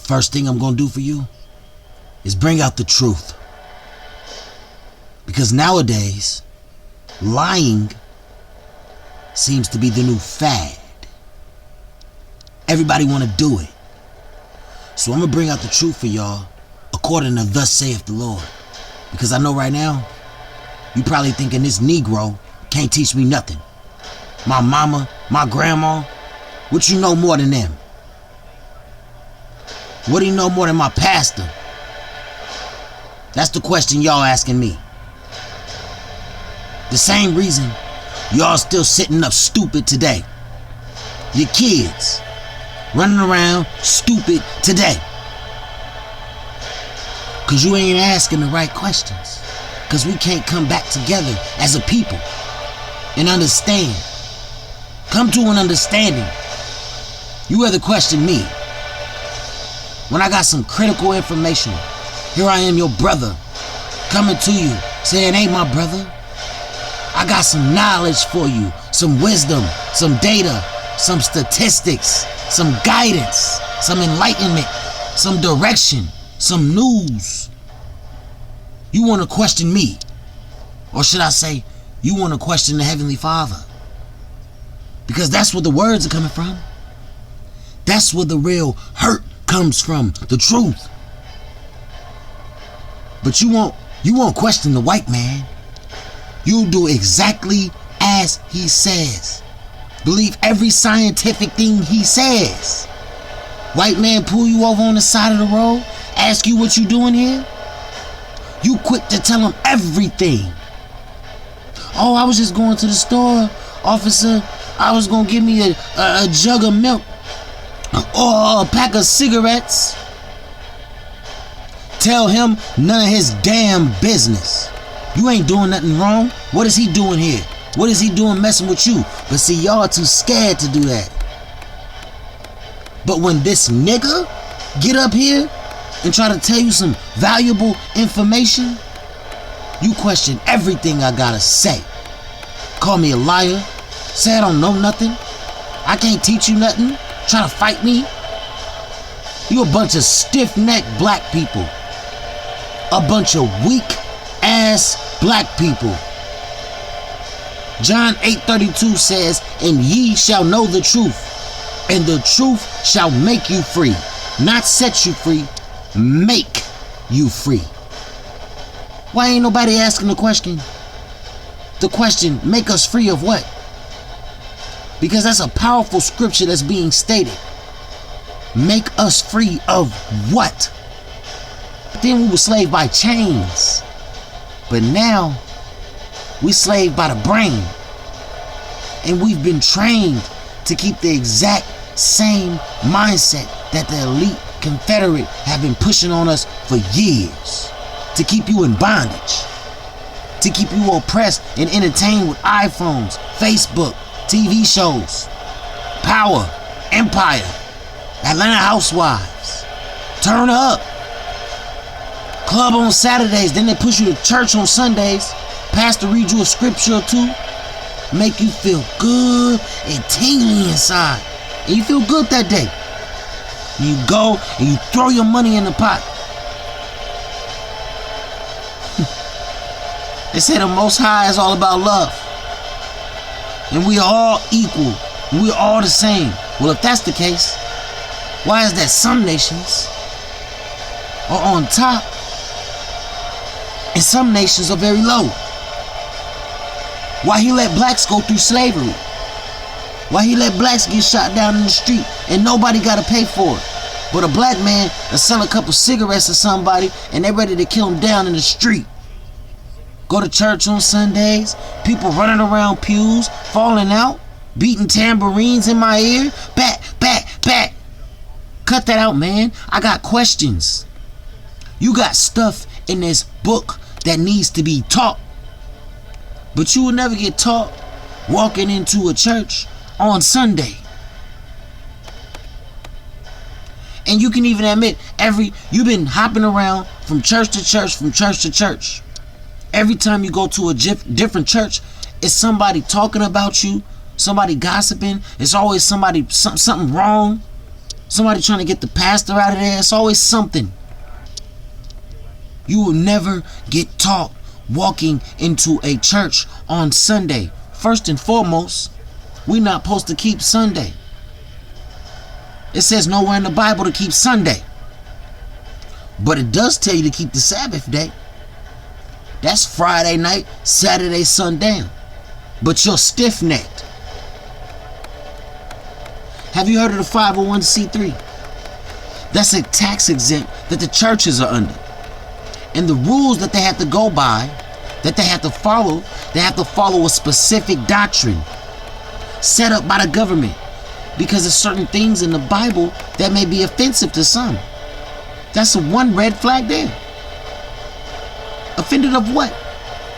First thing I'm gonna do for you is bring out the truth. Because nowadays, lying seems to be the new fad. Everybody wanna do it. So I'm gonna bring out the truth for y'all according to thus saith the Lord. Because I know right now, you probably thinking this Negro can't teach me nothing. My mama, my grandma, what you know more than them? What do you know more than my pastor? That's the question y'all asking me. The same reason y'all still sitting up stupid today. Your kids running around stupid today. Cause you ain't asking the right questions. Cause we can't come back together as a people and understand. Come to an understanding. You rather question me when I got some critical information. Here I am, your brother, coming to you saying, hey, my brother, I got some knowledge for you, some wisdom, some data, some statistics, some guidance, some enlightenment, some direction, some news. You want to question me, or should I say, you want to question the Heavenly Father? Because that's where the words are coming from. That's where the real hurt comes from, the truth. But you won't question the white man. You do exactly as he says. Believe every scientific thing he says. White man pull you over on the side of the road, ask you what you doing here. You quick to tell him everything. Oh, I was just going to the store, officer. I was gonna give me a jug of milk or a pack of cigarettes. Tell him none of his damn business. You ain't doing nothing wrong. What is he doing here? What is he doing messing with you? But see, y'all too scared to do that. But when this nigga get up here and try to tell you some valuable information, you question everything I gotta say. Call me a liar. Say I don't know nothing. I can't teach you nothing. Try to fight me. You a bunch of stiff-necked black people. A bunch of weak-ass black people. John 8:32 says, and ye shall know the truth, and the truth shall make you free. Not set you free, make you free. Why ain't nobody asking the question? The question, make us free of what? Because that's a powerful scripture that's being stated. Make us free of what? But then we were slaved by chains. But now, we slaved by the brain. And we've been trained to keep the exact same mindset that the elite Confederate have been pushing on us for years. To keep you in bondage. To keep you oppressed and entertained with iPhones, Facebook, TV shows, Power, Empire, Atlanta Housewives, Turn Up, Club on Saturdays, then they push you to church on Sundays, pastor read you a scripture or two, make you feel good and tingly inside, and you feel good that day. And you go and you throw your money in the pot. They say the Most High is all about love. And we are all equal. We are all the same. Well, if that's the case, why is that some nations are on top and some nations are very low? Why he let blacks go through slavery? Why he let blacks get shot down in the street and nobody got to pay for it? But a black man will sell a couple cigarettes to somebody and they're ready to kill him down in the street. Go to church on Sundays, people running around pews, falling out, beating tambourines in my ear. Back. Cut that out, man. I got questions. You got stuff in this book that needs to be taught. But you will never get taught walking into a church on Sunday. And you can even admit, you've been hopping around from church to church, from church to church. Every time you go to a different church, it's somebody talking about you, somebody gossiping. It's always something wrong. Somebody trying to get the pastor out of there. It's always something. You will never get taught walking into a church on Sunday. First and foremost, we're not supposed to keep Sunday. It says nowhere in the Bible to keep Sunday. But it does tell you to keep the Sabbath day. That's Friday night, Saturday, sundown. But you're stiff-necked. Have you heard of the 501c3? That's a tax exempt that the churches are under. And the rules that they have to go by, that they have to follow a specific doctrine set up by the government. Because there's certain things in the Bible that may be offensive to some. That's one red flag there. Offended of what?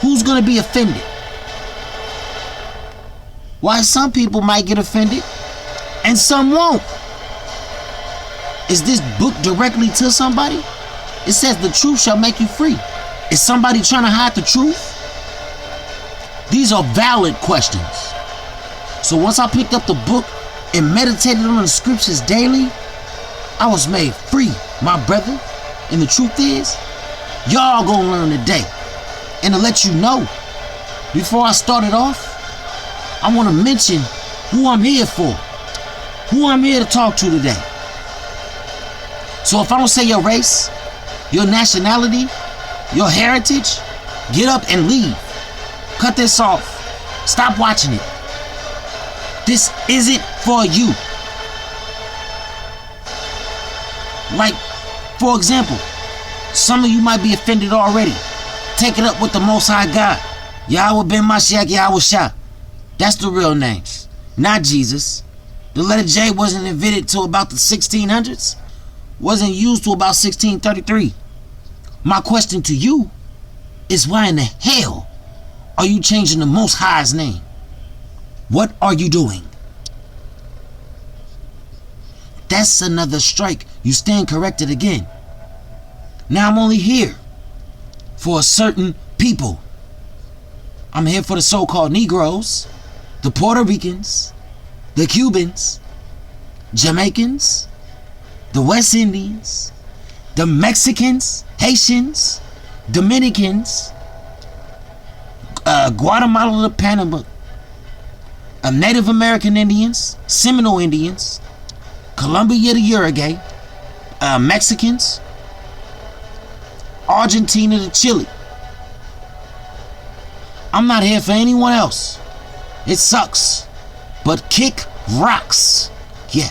Who's going to be offended? Why some people might get offended and some won't. Is this book directly to somebody? It says the truth shall make you free. Is somebody trying to hide the truth? These are valid questions. So once I picked up the book and meditated on the scriptures daily, I was made free, my brother. And the truth is, y'all gonna learn today. And to let you know, before I started off, I want to mention who I'm here for, who I'm here to talk to today. So if I don't say your race, your nationality, your heritage, get up and leave. Cut this off. Stop watching it. This isn't for you. Like, for example, some of you might be offended already. Take it up with the Most High God. Yahweh ben Mashiach Yahweh Shah. That's the real names, not Jesus. The letter J wasn't invented till about the 1600s. Wasn't used till about 1633. My question to you is, why in the hell are you changing the Most High's name? What are you doing? That's another strike. You stand corrected again. Now I'm only here for a certain people. I'm here for the so-called Negroes, the Puerto Ricans, the Cubans, Jamaicans, the West Indians, the Mexicans, Haitians, Dominicans, Guatemala to Panama, Native American Indians, Seminole Indians, Colombia to Uruguay, Mexicans, Argentina to Chile. I'm not here for anyone else. It sucks, but kick rocks. Yeah.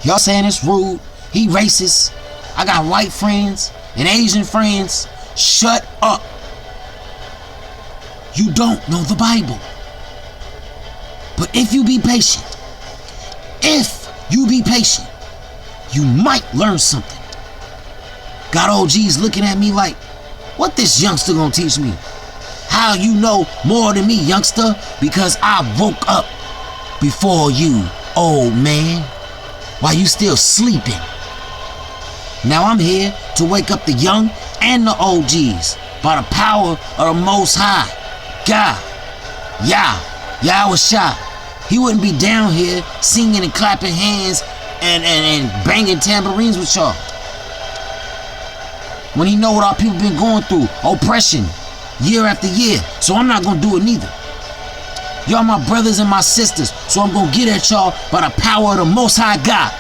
Y'all saying it's rude, he racist. I got white friends and Asian friends. Shut up. You don't know the Bible. But if you be patient, you might learn something. Got OGs looking at me like, what this youngster gonna teach me? How you know more than me, youngster? Because I woke up before you, old man, while you still sleeping. Now I'm here to wake up the young and the OGs by the power of the Most High. God, Yahweh Shah. He wouldn't be down here singing and clapping hands and banging tambourines with y'all. When he know what our people been going through, oppression, year after year. So I'm not gonna do it neither. Y'all my brothers and my sisters, so I'm gonna get at y'all by the power of the Most High God.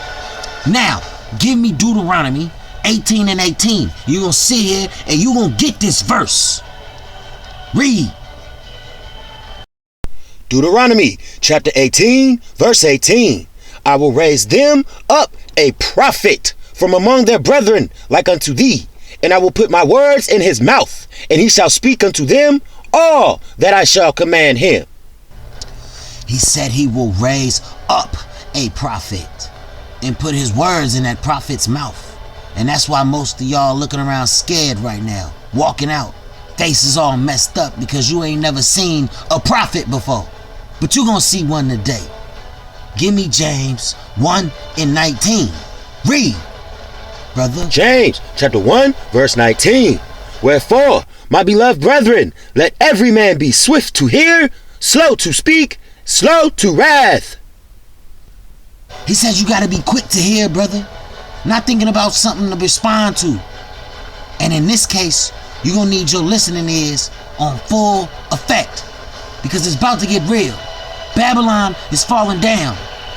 Now, give me Deuteronomy 18 and 18. You gonna sit here and you gonna get this verse. Read. Deuteronomy chapter 18, verse 18. I will raise them up a prophet from among their brethren like unto thee, and I will put my words in his mouth, and he shall speak unto them all that I shall command him. He said he will raise up a prophet and put his words in that prophet's mouth. And that's why most of y'all looking around scared right now, walking out, faces all messed up because you ain't never seen a prophet before. But you gonna see one today. Give me James 1 and 19. Read, brother. James chapter 1, verse 19. Wherefore, my beloved brethren, let every man be swift to hear, slow to speak, slow to wrath. He says you got to be quick to hear, brother. Not thinking about something to respond to. And in this case, you're going to need your listening ears on full effect. Because it's about to get real. Babylon is falling down.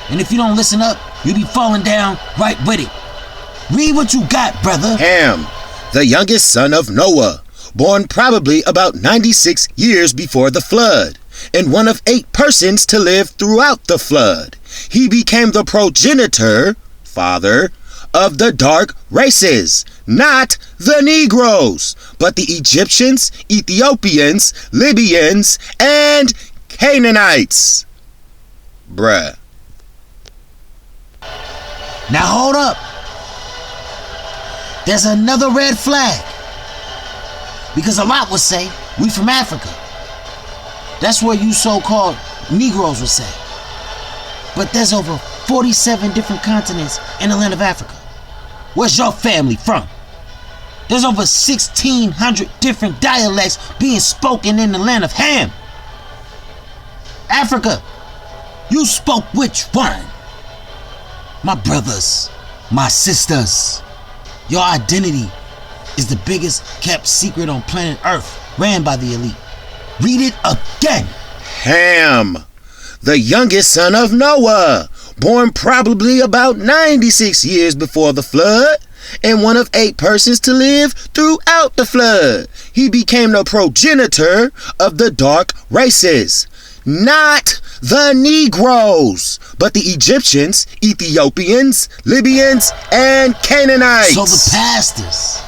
And if you don't listen up, you'll be falling down right with it. Read what you got, brother. Ham, the youngest son of Noah, born probably about 96 years before the flood, and one of 8 persons to live throughout the flood. He became the progenitor, father, of the dark races, not the Negroes, but the Egyptians, Ethiopians, Libyans, and Canaanites. Bruh. Now hold up. There's another red flag. Because a lot would say, we from Africa. That's where you so-called Negroes would say. But there's over 47 different continents in the land of Africa. Where's your family from? There's over 1,600 different dialects being spoken in the land of Ham. Africa, you spoke which one? My brothers, my sisters, your identity is the biggest kept secret on planet Earth, ran by the elite. Read it again. Ham, the youngest son of Noah, born probably about 96 years before the flood, and one of 8 persons to live throughout the flood. He became the progenitor of the dark races, not the Negroes, but the Egyptians, Ethiopians, Libyans, and Canaanites. So the pastors,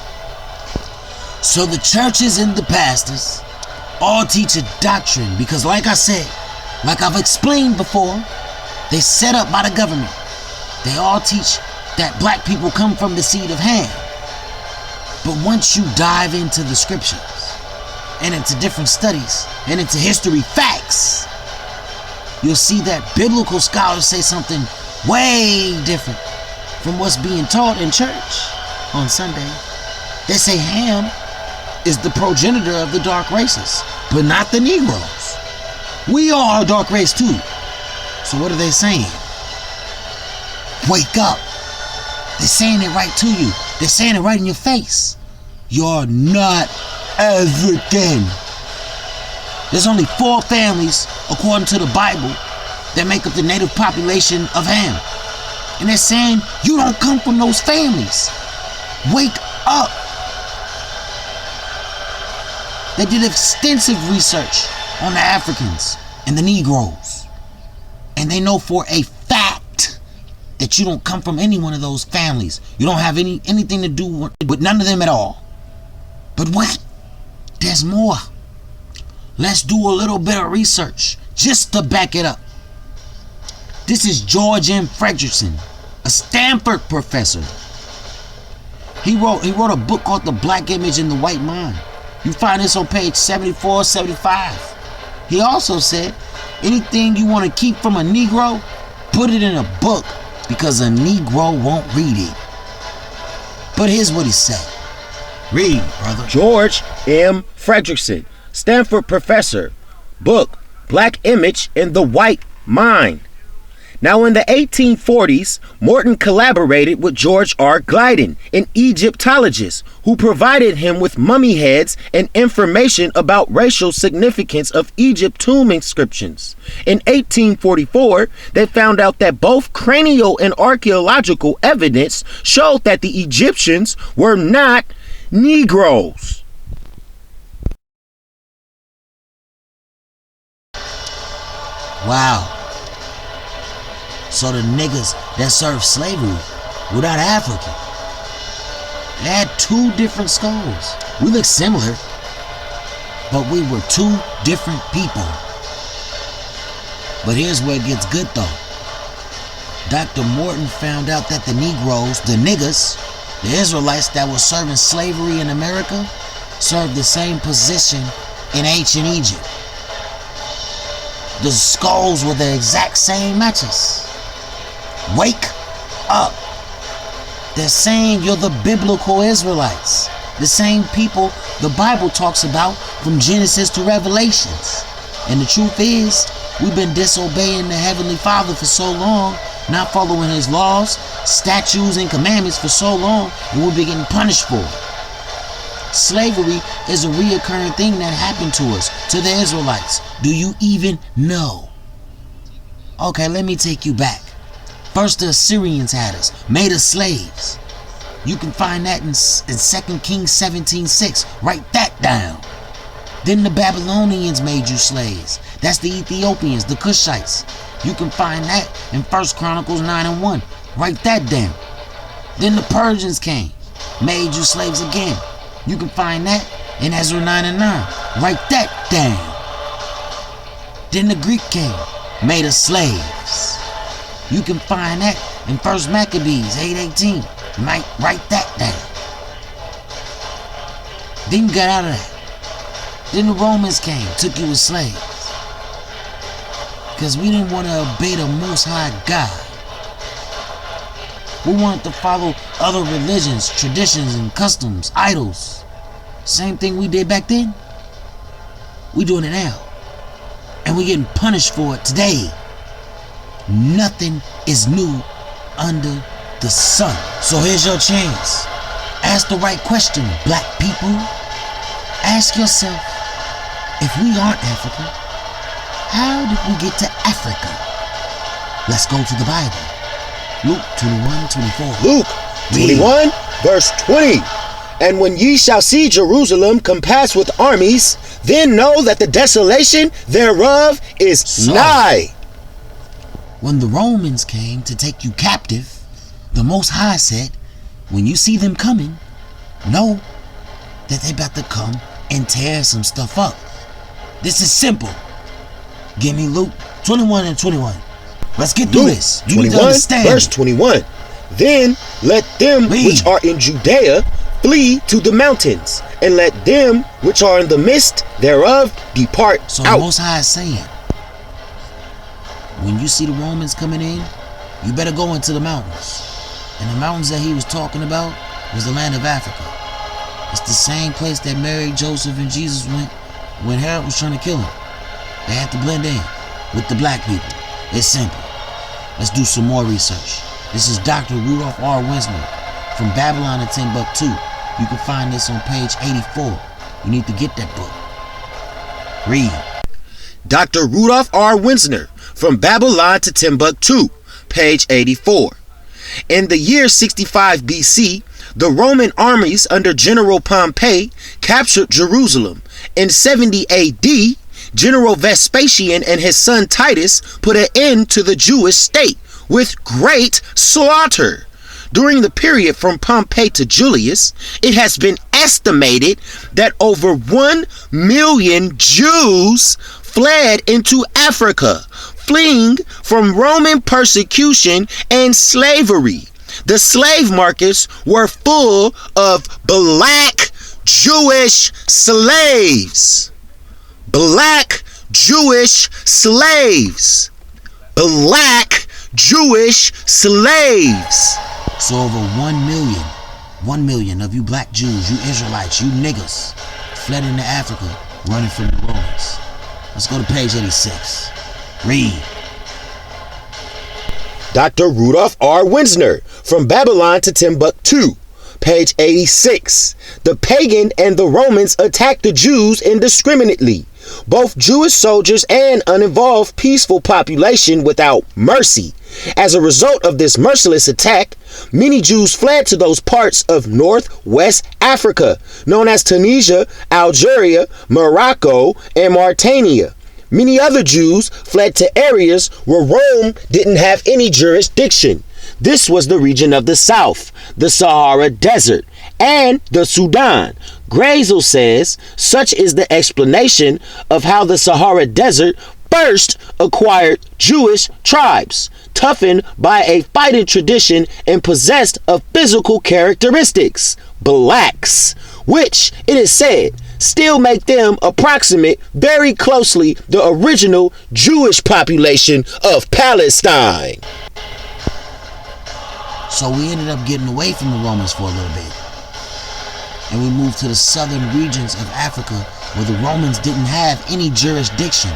so the churches and the pastors all teach a doctrine because, like I said, like I've explained before, they set up by the government. They all teach that black people come from the seed of Ham. But once you dive into the scriptures and into different studies and into history facts, you'll see that biblical scholars say something way different from what's being taught in church on Sunday. They say Ham is the progenitor of the dark races, but not the Negroes. We are a dark race too. So what are they saying? Wake up. They're saying it right to you. They're saying it right in your face. You're not African. There's only 4 families, according to the Bible, that make up the native population of Ham. And they're saying you don't come from those families. Wake up. They did extensive research on the Africans and the Negroes. And they know for a fact that you don't come from any one of those families. You don't have anything to do with none of them at all. But wait, there's more. Let's do a little bit of research just to back it up. This is George M. Fredrickson, a Stanford professor. He wrote a book called The Black Image and the White Mind. You find this on page 74, 75. He also said, anything you want to keep from a Negro, put it in a book because a Negro won't read it. But here's what he said. Read, brother. George M. Fredrickson, Stanford professor, book, Black Image and the White Mind. Now, in the 1840s, Morton collaborated with George R. Gliddon, an Egyptologist, who provided him with mummy heads and information about racial significance of Egypt tomb inscriptions. In 1844, they found out that both cranial and archaeological evidence showed that the Egyptians were not Negroes. Wow. So the niggas that served slavery were not African. They had 2 different skulls. We look similar, but we were 2 different people. But here's where it gets good though. Dr. Morton found out that the Negroes, the niggas, the Israelites that were serving slavery in America, served the same position in ancient Egypt. The skulls were the exact same matches. Wake up. They're saying you're the biblical Israelites, the same people the Bible talks about from Genesis to Revelations. And the truth is, We've been disobeying the Heavenly Father for so long, not following his laws, statutes, and commandments for so long, and we've been getting punished for it. Slavery is a reoccurring thing that happened to us, to the Israelites. Do you even know? Okay, let me take you back. First, the Assyrians had us, made us slaves. You can find that in 2 Kings 17:6. Write that down. Then the Babylonians made you slaves. That's the Ethiopians, the Cushites. You can find that in 1 Chronicles 9:1. Write that down. Then the Persians came, made you slaves again. You can find that in Ezra 9:9. Write that down. Then the Greek came, made us slaves. You can find that in 1 Maccabees 8:18. Write that down. Then you got out of that. Then the Romans came, took you as slaves. Because we didn't want to obey the Most High God. We wanted to follow other religions, traditions, and customs, idols. Same thing we did back then. We doing it now. And we getting punished for it today. Nothing is new under the sun. So here's your chance. Ask the right question, black people. Ask yourself, if we aren't Africa, how did we get to Africa? Let's go to the Bible. Luke 21:24. Luke 21, verse 20. And when ye shall see Jerusalem compassed with armies, then know that the desolation thereof is nigh. When the Romans came to take you captive, the Most High said, when you see them coming, know that they about to come and tear some stuff up. This is simple. Give me Luke 21:21. Let's get through this. You need to understand. Verse 21. Then let them which are in Judea flee to the mountains, and let them which are in the midst thereof depart out. So the Most High is saying, when you see the Romans coming in, you better go into the mountains. And the mountains that he was talking about was the land of Africa. It's the same place that Mary, Joseph, and Jesus went when Herod was trying to kill him. They had to blend in with the black people. It's simple. Let's do some more research. This is Dr. Rudolph R. Winsner from Babylon to Timbuktu. You can find this on page 84. You need to get that book. Read. Dr. Rudolph R. Winsner from Babylon to Timbuktu, page 84. In the year 65 BC, the Roman armies under General Pompey captured Jerusalem. In 70 AD, General Vespasian and his son Titus put an end to the Jewish state with great slaughter. During the period from Pompey to Julius, it has been estimated that over 1 million Jews fled into Africa, fleeing from Roman persecution and slavery. The slave markets were full of black Jewish slaves. Black Jewish slaves. Black Jewish slaves. So over 1 million of you black Jews, you Israelites, you niggas, fled into Africa, running from the Romans. Let's go to page 86. Read. Dr. Rudolph R. Winsner from Babylon to Timbuktu, page 86. The pagan and the Romans attacked the Jews indiscriminately, both Jewish soldiers and uninvolved peaceful population without mercy. As a result of this merciless attack, many Jews fled to those parts of northwest Africa, known as Tunisia, Algeria, Morocco, and Mauritania. Many other Jews fled to areas where Rome didn't have any jurisdiction. This was the region of the South, the Sahara Desert, and the Sudan. Grazel says, such is the explanation of how the Sahara Desert first acquired Jewish tribes, toughened by a fighting tradition and possessed of physical characteristics, blacks, which, it is said, still make them approximate very closely the original Jewish population of Palestine. So we ended up getting away from the Romans for a little bit. And we moved to the southern regions of Africa where the Romans didn't have any jurisdiction.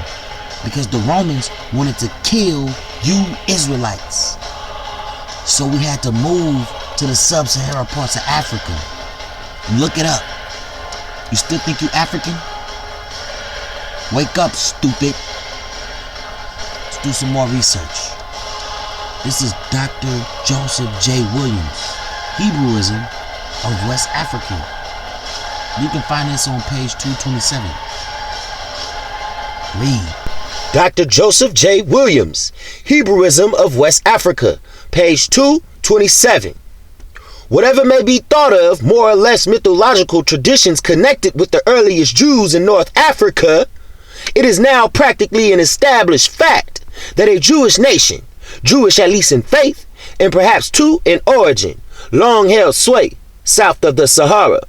because the Romans wanted to kill you Israelites. So we had to move to the sub-Saharan parts of Africa. Look it up. You still think you African? Wake up, stupid. Let's do some more research. This is Dr. Joseph J. Williams, Hebrewism of West Africa. You can find this on page 227. Read. Dr. Joseph J. Williams, Hebrewism of West Africa, page 227. Whatever may be thought of more or less mythological traditions connected with the earliest Jews in North Africa, it is now practically an established fact that a Jewish nation, Jewish at least in faith, and perhaps too in origin, long held sway south of the Sahara.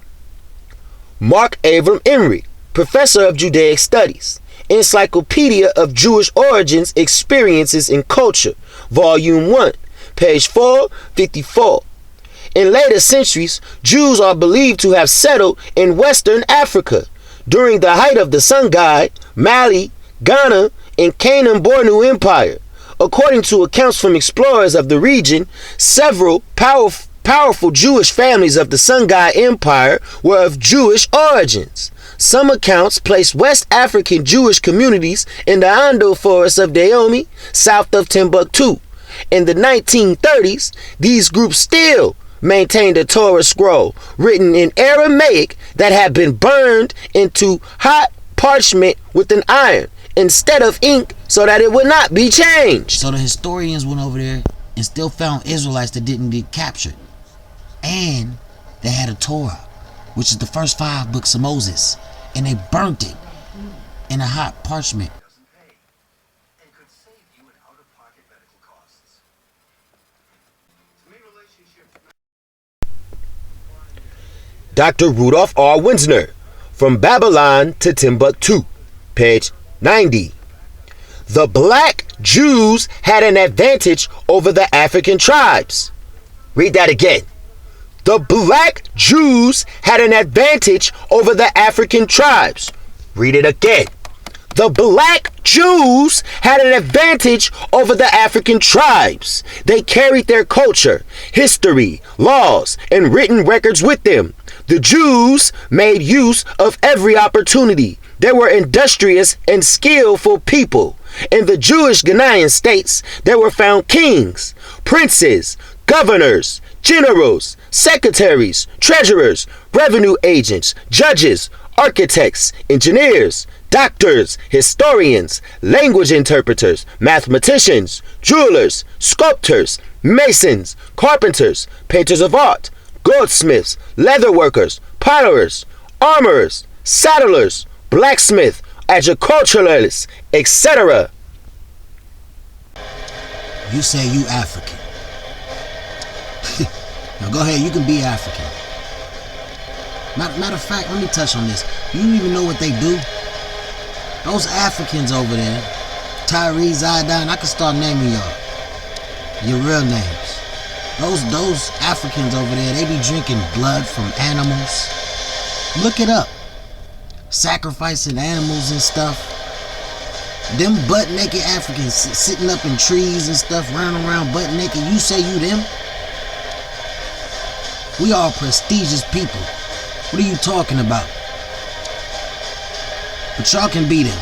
Mark Abram Enright, Professor of Judaic Studies, Encyclopedia of Jewish Origins, Experiences, and Culture, Volume 1, page 454. In later centuries, Jews are believed to have settled in Western Africa during the height of the Songhai, Mali, Ghana, and Canaan-Bornu Empire. According to accounts from explorers of the region, several powerful Jewish families of the Songhai Empire were of Jewish origins. Some accounts place West African Jewish communities in the Ando forests of Dahomey, south of Timbuktu. In the 1930s, these groups still maintained a Torah scroll written in Aramaic that had been burned into hot parchment with an iron instead of ink so that it would not be changed. So the historians went over there and still found Israelites that didn't get captured. And they had a Torah, which is the first 5 books of Moses. And they burnt it in a hot parchment. Dr. Rudolph R. Winsner, From Babylon to Timbuktu, page 90. The black Jews had an advantage over the African tribes. Read that again. The black Jews had an advantage over the African tribes. Read it again. The black Jews had an advantage over the African tribes. They carried their culture, history, laws, and written records with them. The Jews made use of every opportunity. They were industrious and skillful people. In the Jewish Ghanaian states, there were found kings, princes, governors, generals, secretaries, treasurers, revenue agents, judges, architects, engineers, doctors, historians, language interpreters, mathematicians, jewelers, sculptors, masons, carpenters, painters of art, goldsmiths, leatherworkers, potterers, armorers, saddlers, blacksmith, agriculturalists, etc. You say you African. Now go ahead, you can be African. Matter of fact, let me touch on this. You don't even know what they do. Those Africans over there, Tyree, Zidane, I can start naming y'all. Your real names. Those Africans over there, they be drinking blood from animals. Look it up. Sacrificing animals and stuff. Them butt naked Africans sitting up in trees and stuff, running around butt naked. You say you them? We are prestigious people. What are you talking about? But y'all can be them.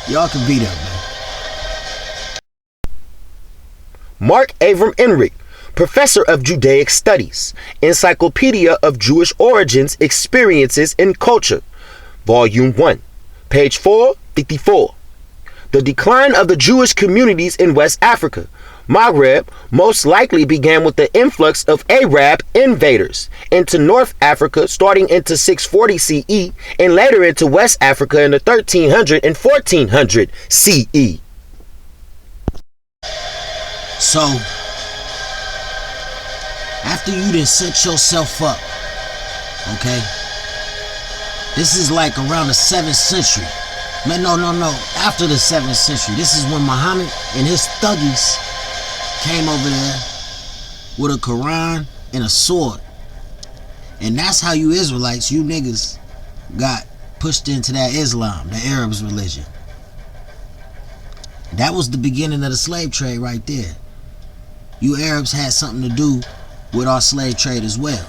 Y'all can be them, man. Mark Abram Enright, Professor of Judaic Studies, Encyclopedia of Jewish Origins, Experiences, and Culture, Volume 1, page 454. The decline of the Jewish communities in West Africa, Maghreb, most likely began with the influx of Arab invaders into North Africa starting into 640 CE and later into West Africa in the 1300 and 1400 CE. So, after you done set yourself up, okay, this is like around the 7th century. Man, no. After the 7th century, this is when Muhammad and his thuggies came over there with a Quran and a sword. And that's how you Israelites, you niggas, got pushed into that Islam, the Arabs' religion. That was the beginning of the slave trade right there. You Arabs had something to do with our slave trade as well.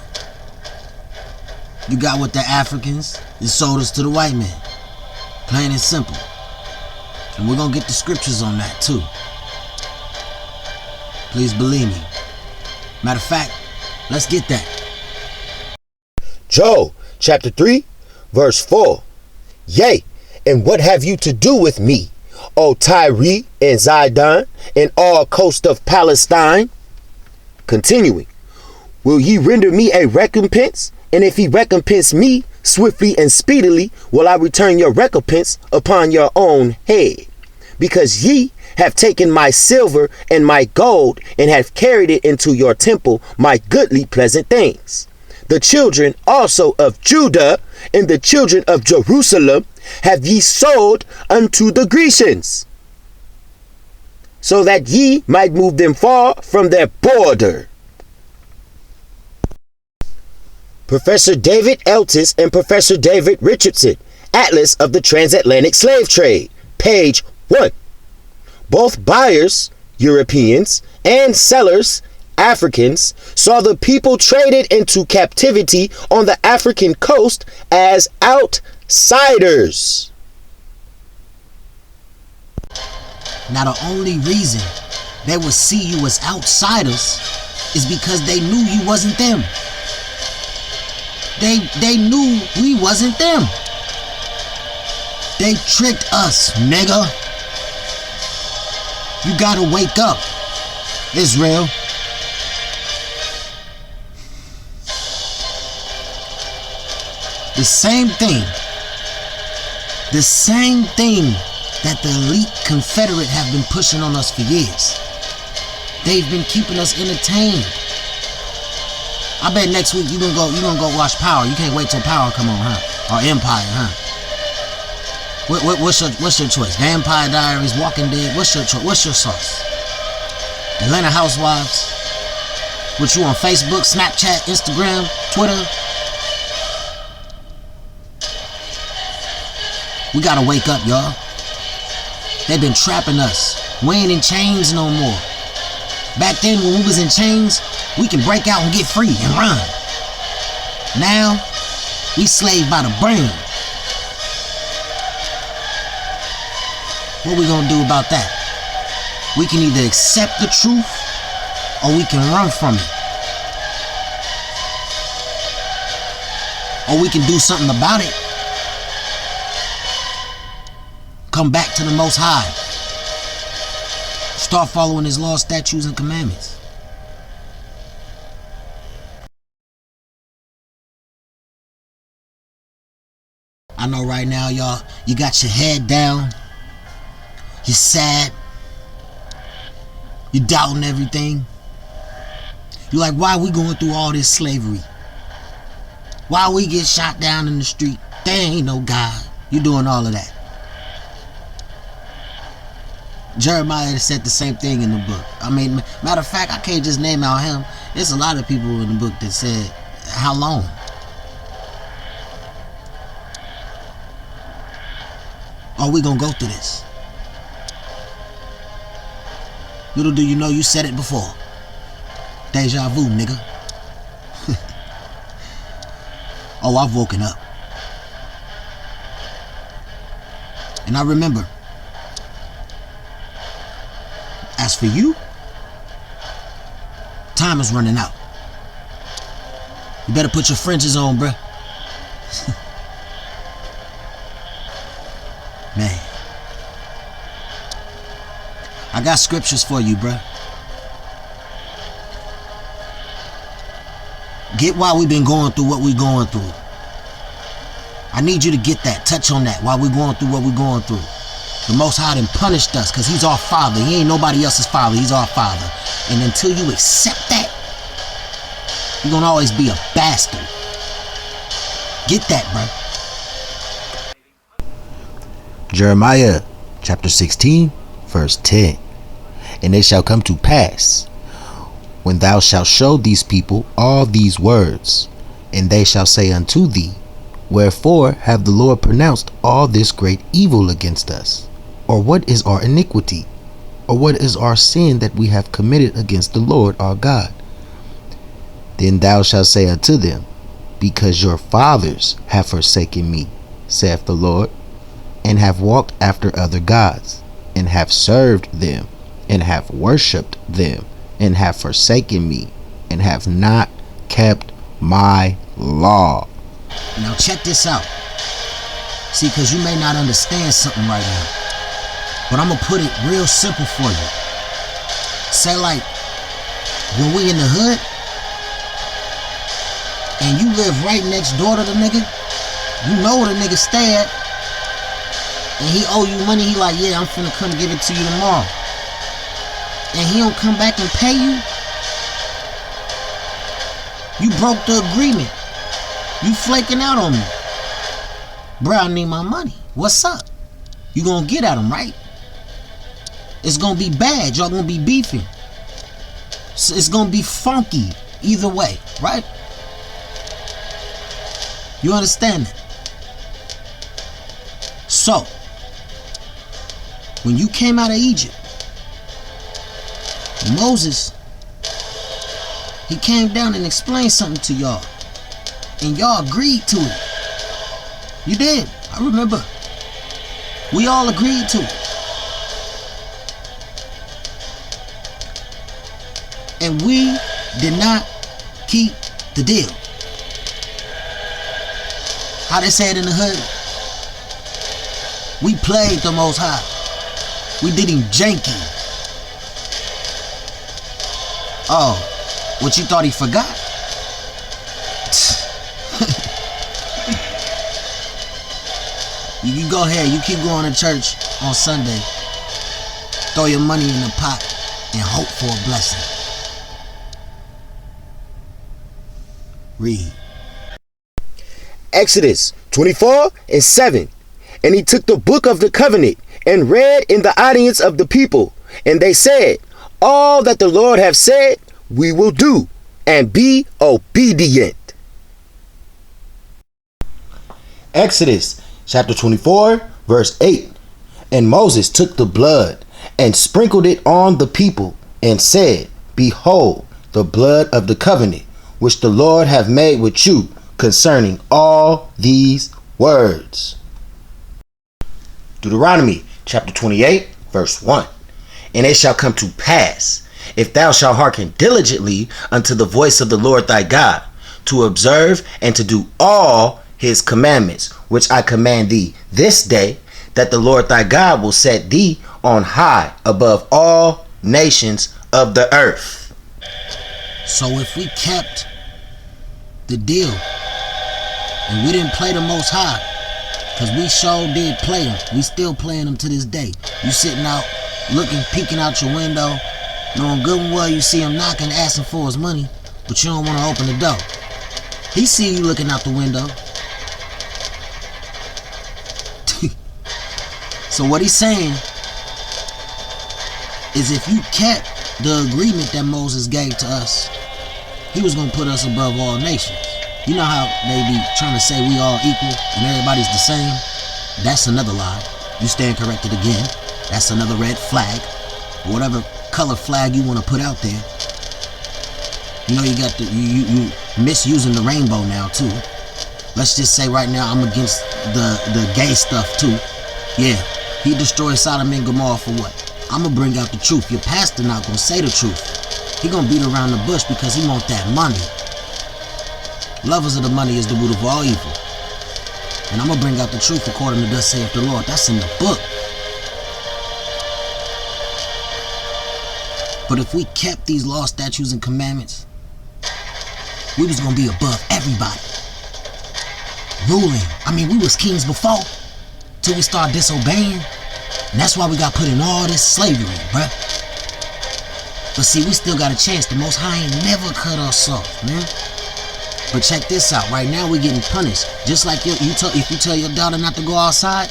You got with the Africans and sold us to the white man. Plain and simple. And we're going to get the scriptures on that too. Please believe me. Matter of fact, let's get that. Job chapter 3 verse 4. Yea, and what have you to do with me, O Tyre and Zidon, and all coast of Palestine? Continuing. Will ye render me a recompense? And if he recompense me, swiftly and speedily will I return your recompense upon your own head. Because ye have taken my silver and my gold, and have carried it into your temple, my goodly pleasant things. The children also of Judah and the children of Jerusalem have ye sold unto the Grecians, so that ye might move them far from their border. Professor David Eltis and Professor David Richardson, Atlas of the Transatlantic Slave Trade, page 1. Both buyers, Europeans, and sellers, Africans, saw the people traded into captivity on the African coast as outsiders. Now the only reason they would see you as outsiders is because they knew you wasn't them. They knew we wasn't them. They tricked us, nigga. You gotta wake up, Israel. The same thing that the elite Confederate have been pushing on us for years. They've been keeping us entertained. I bet next week you gonna go watch Power. You can't wait till Power come on, huh? Or Empire, huh? What's your choice? Vampire Diaries, Walking Dead. What's your choice? What's your sauce? Atlanta Housewives. What you on Facebook, Snapchat, Instagram, Twitter? We gotta wake up, y'all. They've been trapping us. We ain't in chains no more. Back then when we was in chains, we can break out and get free and run. Now, we slaved by the brain. What we gonna do about that? We can either accept the truth or we can run from it. Or we can do something about it. Come back to the Most High. Start following His laws, statutes, and commandments. I know right now, y'all, you got your head down. You're sad. You're doubting everything. You're like, why are we going through all this slavery? Why we get shot down in the street? There ain't no God. You're doing all of that. Jeremiah said the same thing in the book. I mean, matter of fact, I can't just name out him. There's a lot of people in the book that said, how long? Are we gonna go through this? Little do you know, you said it before. Deja vu, nigga. Oh, I've woken up. And I remember, as for you, time is running out. You better put your fringes on, bruh. Man. I got scriptures for you, bruh. Get why we've been going through what we're going through. I need you to get that. Touch on that while we're going through what we're going through. The Most High done punished us because He's our Father. He ain't nobody else's Father. He's our Father. And until you accept that, you're going to always be a bastard. Get that, bro. Jeremiah chapter 16 verse 10. And it shall come to pass, when thou shalt show these people all these words, and they shall say unto thee, Wherefore have the Lord pronounced all this great evil against us? Or what is our iniquity? Or what is our sin that we have committed against the Lord our God? Then thou shalt say unto them, Because your fathers have forsaken me, saith the Lord, and have walked after other gods, and have served them, and have worshipped them, and have forsaken me, and have not kept my law. Now check this out. See, because you may not understand something right now, but I'm going to put it real simple for you. Say like, when we in the hood, and you live right next door to the nigga, you know where the nigga stay at, and he owe you money, he like, yeah, I'm finna come give it to you tomorrow. And he don't come back and pay you. You broke the agreement. You flaking out on me. Bro, I need my money. What's up? You gonna get at him, right? It's gonna be bad. Y'all gonna be beefing. It's gonna be funky either way, right? You understand that? So, when you came out of Egypt, Moses, he came down and explained something to y'all. And y'all agreed to it. You did. I remember. We all agreed to it. And we did not keep the deal. How they say it in the hood? We played the Most High. We did him janky. Oh, what you thought he forgot? You go ahead, you keep going to church on Sunday. Throw your money in the pot and hope for a blessing. Read. Exodus 24:7. And he took the book of the covenant and read in the audience of the people. And they said, All that the Lord hath said, we will do, and be obedient. Exodus chapter 24, verse 8. And Moses took the blood and sprinkled it on the people and said, Behold, the blood of the covenant which the Lord hath made with you concerning all these words. Deuteronomy chapter 28, verse 1. And it shall come to pass, if thou shalt hearken diligently unto the voice of the Lord thy God, to observe and to do all his commandments, which I command thee this day, that the Lord thy God will set thee on high above all nations of the earth. So if we kept the deal and we didn't play the Most High, because we sure did play him, we still playing him to this day. You sitting out looking, peeking out your window, knowing good and well you see him knocking, asking for his money, but you don't want to open the door. He see you looking out the window. So what he's saying is, if you kept the agreement that Moses gave to us, he was going to put us above all nations. You know how they be trying to say we all equal and everybody's the same? That's another lie. You stand corrected again. That's another red flag, or whatever color flag you want to put out there. You know, you got the you misusing the rainbow now too. Let's just say right now I'm against the gay stuff too. Yeah, he destroyed Sodom and Gomorrah for what? I'm gonna bring out the truth. Your pastor not gonna say the truth. He gonna beat around the bush because he want that money. Lovers of the money is the root of all evil. And I'm gonna bring out the truth according to thus saith the Lord. That's in the book. But if we kept these laws, statutes, and commandments, we was gonna be above everybody. Ruling. I mean, we was kings before, till we start disobeying. And that's why we got put in all this slavery, bruh. But see, we still got a chance. The Most High ain't never cut us off, man. But check this out. Right now, we're getting punished. Just like if you tell your daughter not to go outside,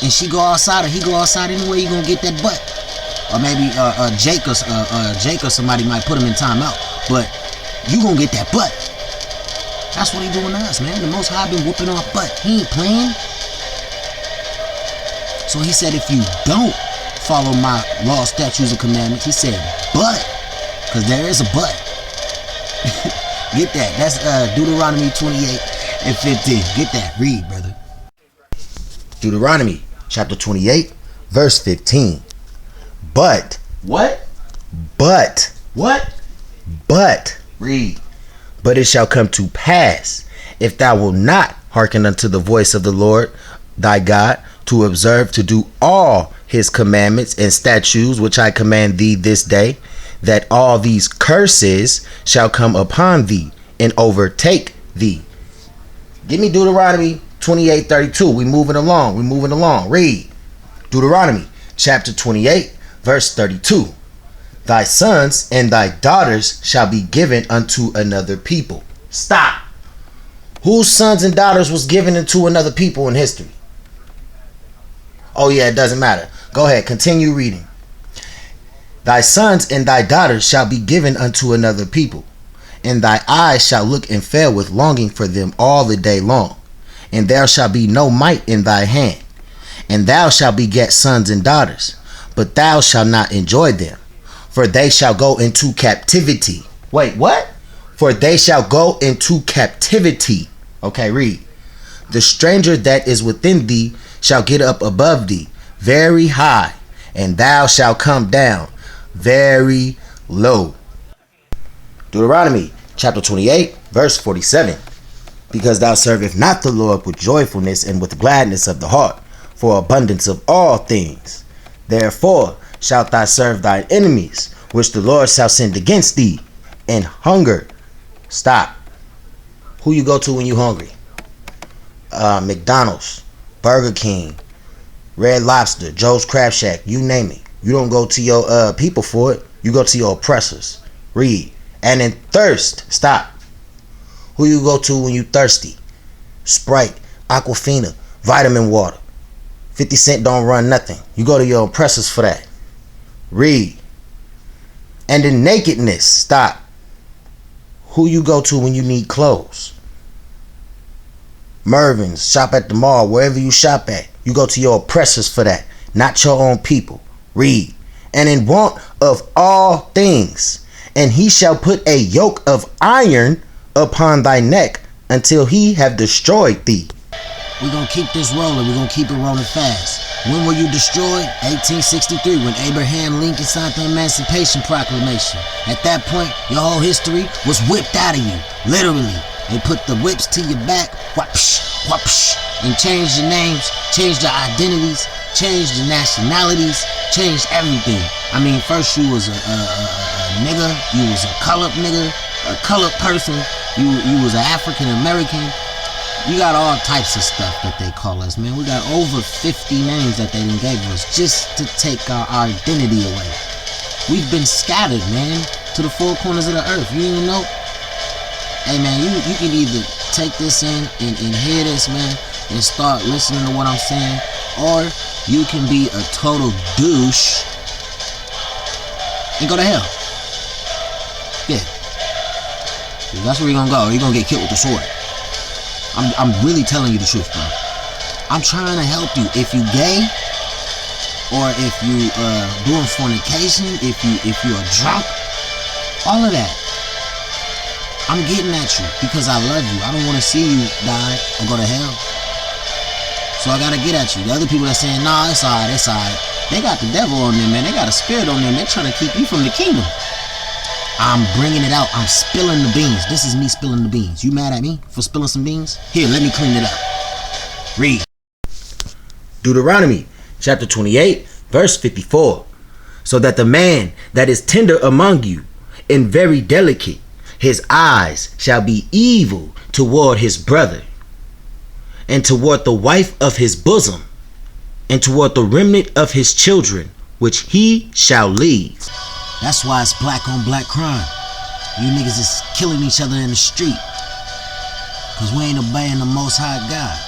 and she go outside, or he go outside anyway, you gonna get that butt. Or maybe Jake or somebody might put him in timeout. But you gonna get that butt. That's what he doing to us, man. The Most High been whooping our butt. He ain't playing. So he said, if you don't follow my law, statutes, and commandments, he said, but, because there is a but. Get that. That's Deuteronomy 28 and 15. Get that. Read, brother. Deuteronomy chapter 28, verse 15. But. What? But. What? But. Read. But it shall come to pass, if thou wilt not hearken unto the voice of the Lord thy God, to observe to do all his commandments and statutes which I command thee this day, that all these curses shall come upon thee and overtake thee. Give me Deuteronomy 28:32. We moving along. Read. Deuteronomy chapter 28, verse 32. Thy sons and thy daughters shall be given unto another people. Stop. Whose sons and daughters was given unto another people in history? Oh yeah, it doesn't matter. Go ahead, continue reading. Thy sons and thy daughters shall be given unto another people, and thy eyes shall look and fail with longing for them all the day long, and there shall be no might in thy hand, and thou shalt beget sons and daughters, but thou shalt not enjoy them, for they shall go into captivity. Wait, what? For they shall go into captivity. Okay, read. The stranger that is within thee shall get up above thee very high, and thou shalt come down very low. Deuteronomy chapter 28, verse 47. Because thou servest not the Lord with joyfulness and with gladness of the heart, for abundance of all things. Therefore shalt thou serve thine enemies, which the Lord shall send against thee, and hunger. Stop. Who you go to when you hungry? McDonald's, Burger King, Red Lobster, Joe's Crab Shack, you name it. You don't go to your people for it. You go to your oppressors. Read. And in thirst. Stop. Who you go to when you thirsty? Sprite, Aquafina, vitamin water. 50 Cent don't run nothing. You go to your oppressors for that. Read. And in nakedness. Stop. Who you go to when you need clothes? Mervin's, shop at the mall, wherever you shop at. You go to your oppressors for that, not your own people. Read. And in want of all things, and he shall put a yoke of iron upon thy neck until he have destroyed thee. We're going to keep this rolling. We're going to keep it rolling fast. When were you destroyed? 1863, when Abraham Lincoln signed the Emancipation Proclamation. At that point, your whole history was whipped out of you. Literally. They put the whips to your back, whoosh, whoosh, and changed your names, changed your identities, changed your nationalities, changed everything. I mean, first you was a nigga, you was a colored nigga, a colored person, you was an African American. You got all types of stuff that they call us, man. We got over 50 names that they done gave us just to take our identity away. We've been scattered, man, to the four corners of the earth. You even know? Hey, man, you can either take this in and hear this, man, and start listening to what I'm saying, or you can be a total douche and go to hell. Yeah. That's where you're gonna go. You're gonna get killed with the sword. I'm really telling you the truth, bro. I'm trying to help you. If you gay, or if you doing fornication, if you are drunk, all of that, I'm getting at you because I love you. I don't want to see you die or go to hell. So I gotta get at you. The other people that saying, nah, it's alright, it's alright. They got the devil on them, man. They got a spirit on them. They're trying to keep you from the kingdom. I'm bringing it out. I'm spilling the beans. This is me spilling the beans. You mad at me for spilling some beans? Here, let me clean it up. Read. Deuteronomy chapter 28, verse 54. So that the man that is tender among you and very delicate, his eyes shall be evil toward his brother, and toward the wife of his bosom, and toward the remnant of his children, which he shall leave. That's why it's black on black crime. You niggas is killing each other in the street. Cause we ain't obeying the Most High God.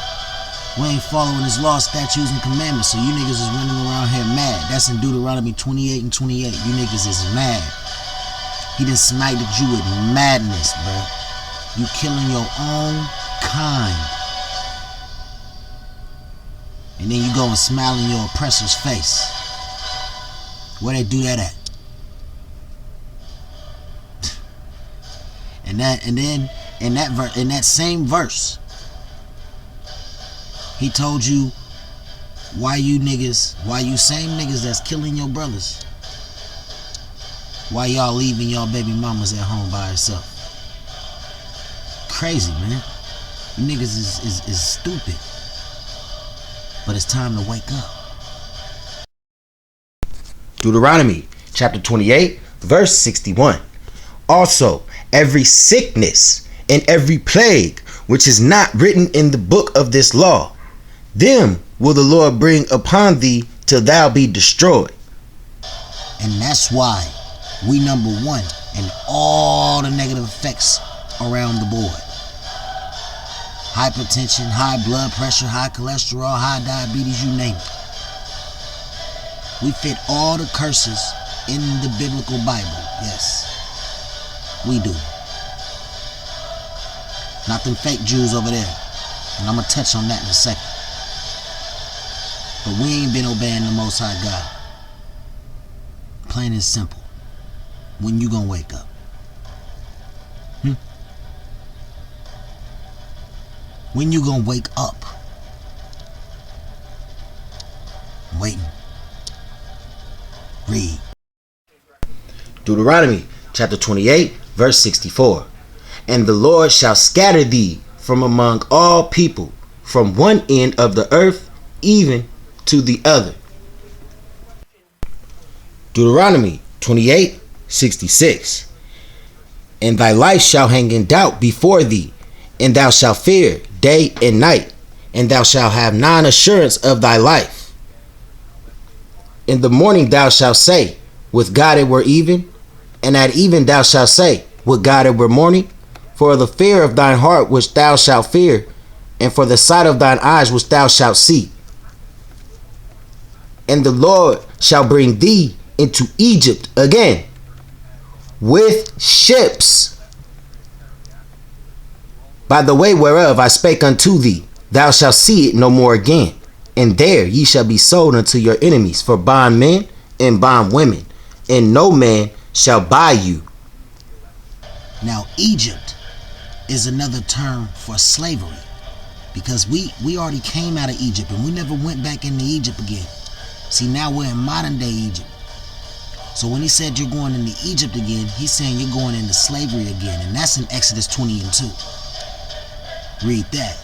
We ain't following his law, statutes, and commandments. So you niggas is running around here mad. That's in Deuteronomy 28 and 28. You niggas is mad. He done smited you with madness, bro. You killing your own kind. And then you go and smile in your oppressor's face. Where they do that at? And then in that same verse, he told you why you same niggas that's killing your brothers, why y'all leaving y'all baby mamas at home by herself. Crazy, man. You niggas is stupid. But it's time to wake up. Deuteronomy chapter 28 verse 61. Also, every sickness and every plague which is not written in the book of this law, them will the Lord bring upon thee till thou be destroyed. And that's why we number one in all the negative effects around the board. Hypertension, high blood pressure, high cholesterol, high diabetes, you name it. We fit all the curses in the biblical Bible. Yes, we do. Not them fake Jews over there. And I'm going to touch on that in a second. But we ain't been obeying the Most High God. Plain and simple. When you gonna wake up? When you gonna wake up? I'm waiting. Read. Deuteronomy chapter 28 verse 64. And the Lord shall scatter thee from among all people, from one end of the earth even to the other. Deuteronomy 28:66. And thy life shall hang in doubt before thee, and thou shalt fear day and night, and thou shalt have non assurance of thy life. In the morning thou shalt say, With God it were even, and at even thou shalt say, With God it were morning. For the fear of thine heart which thou shalt fear, and for the sight of thine eyes which thou shalt see. And the Lord shall bring thee into Egypt again with ships, by the way whereof I spake unto thee. Thou shalt see it no more again. And there ye shall be sold unto your enemies for bondmen and bondwomen, and no man shall buy you. Now, Egypt is another term for slavery, because we already came out of Egypt and we never went back into Egypt again. See, now we're in modern day Egypt. So when he said you're going into Egypt again, he's saying you're going into slavery again. And that's in Exodus 20:2. Read that.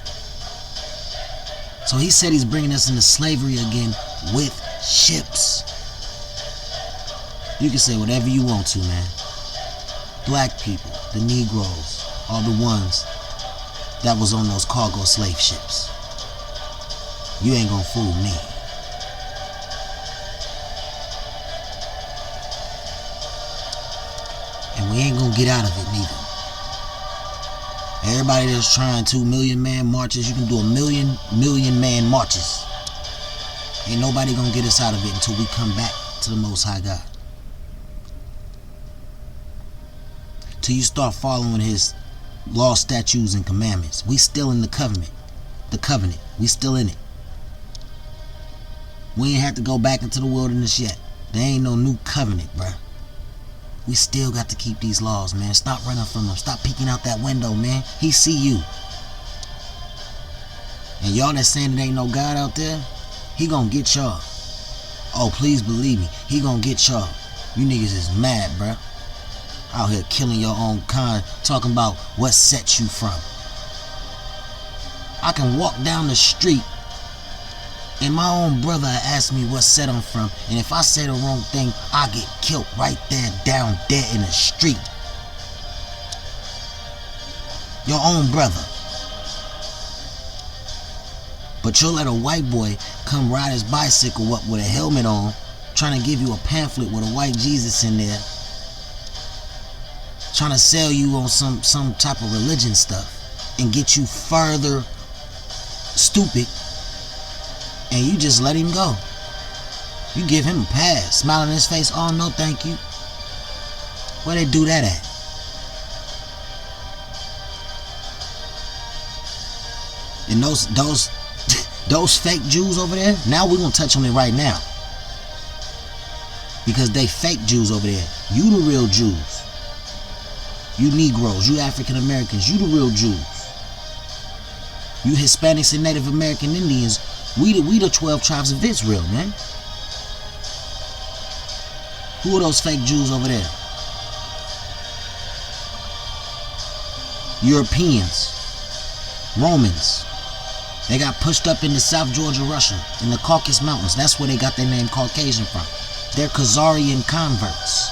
So he said he's bringing us into slavery again with ships. You can say whatever you want to, man. Black people, the Negroes, are the ones that was on those cargo slave ships. You ain't gonna fool me. And we ain't gonna get out of it neither. Everybody that's trying 2 million man marches, you can do a million man marches. Ain't nobody gonna get us out of it until we come back to the Most High God. Till you start following his law, statutes, and commandments. We still in the covenant. We still in it. We ain't have to go back into the wilderness yet. There ain't no new covenant, bruh. We still got to keep these laws, man. Stop running from them. Stop peeking out that window, man. He see you. And y'all that saying there ain't no God out there, he gonna get y'all. Oh, please believe me. He gonna get y'all. You niggas is mad, bruh. Out here killing your own kind, talking about what sets you from. I can walk down the street and my own brother asked me what set I'm from, and if I say the wrong thing, I get killed right there, down dead in the street. Your own brother. But you'll let a white boy come ride his bicycle up with a helmet on, trying to give you a pamphlet with a white Jesus in there, trying to sell you on some type of religion stuff and get you further stupid, and you just let him go. You give him a pass, smile on his face, oh no thank you. Where they do that at? And those fake Jews over there, now we're gonna touch on it right now. Because they fake Jews over there. You the real Jews. You Negroes, you African Americans, you the real Jews. You Hispanics and Native American Indians, we the 12 tribes of Israel, man. Who are those fake Jews over there? Europeans, Romans. They got pushed up into South Georgia, Russia, in the Caucasus Mountains. That's where they got their name Caucasian from. They're Khazarian converts.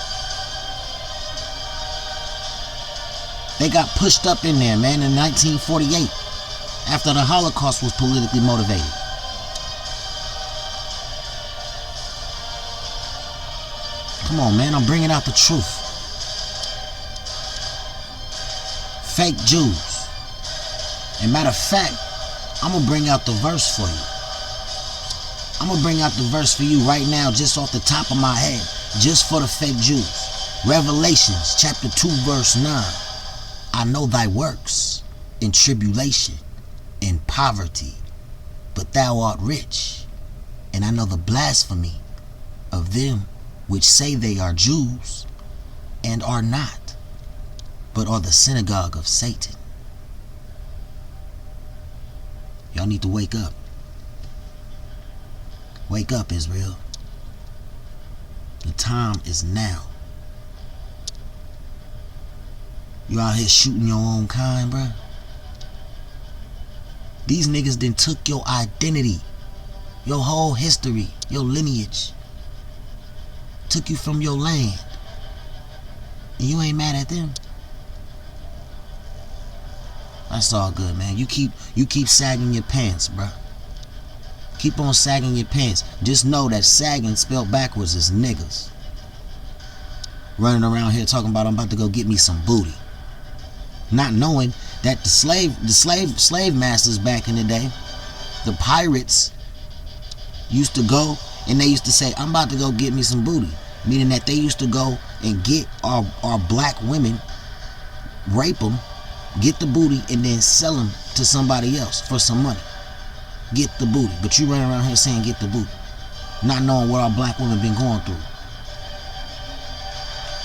They got pushed up in there, man, in 1948, after the Holocaust was politically motivated. Come on, man, I'm bringing out the truth. Fake Jews. And matter of fact, I'm going to bring out the verse for you. I'm going to bring out the verse for you right now, just off the top of my head, just for the fake Jews. Revelations chapter 2, verse 9. I know thy works in tribulation, in poverty, but thou art rich. And I know the blasphemy of them which say they are Jews, and are not, but are the synagogue of Satan. Y'all need to wake up. Wake up, Israel. The time is now. You out here shooting your own kind, bruh. These niggas done took your identity, your whole history, your lineage. Took you from your land. And you ain't mad at them. That's all good, man. You keep sagging your pants, bruh. Keep on sagging your pants. Just know that sagging spelled backwards is niggas. Running around here talking about I'm about to go get me some booty. Not knowing that the slave masters back in the day, the pirates, used to go and they used to say, I'm about to go get me some booty. Meaning that they used to go and get our black women, rape them, get the booty, and then sell them to somebody else for some money. Get the booty. But you running around here saying get the booty, not knowing what our black women been going through.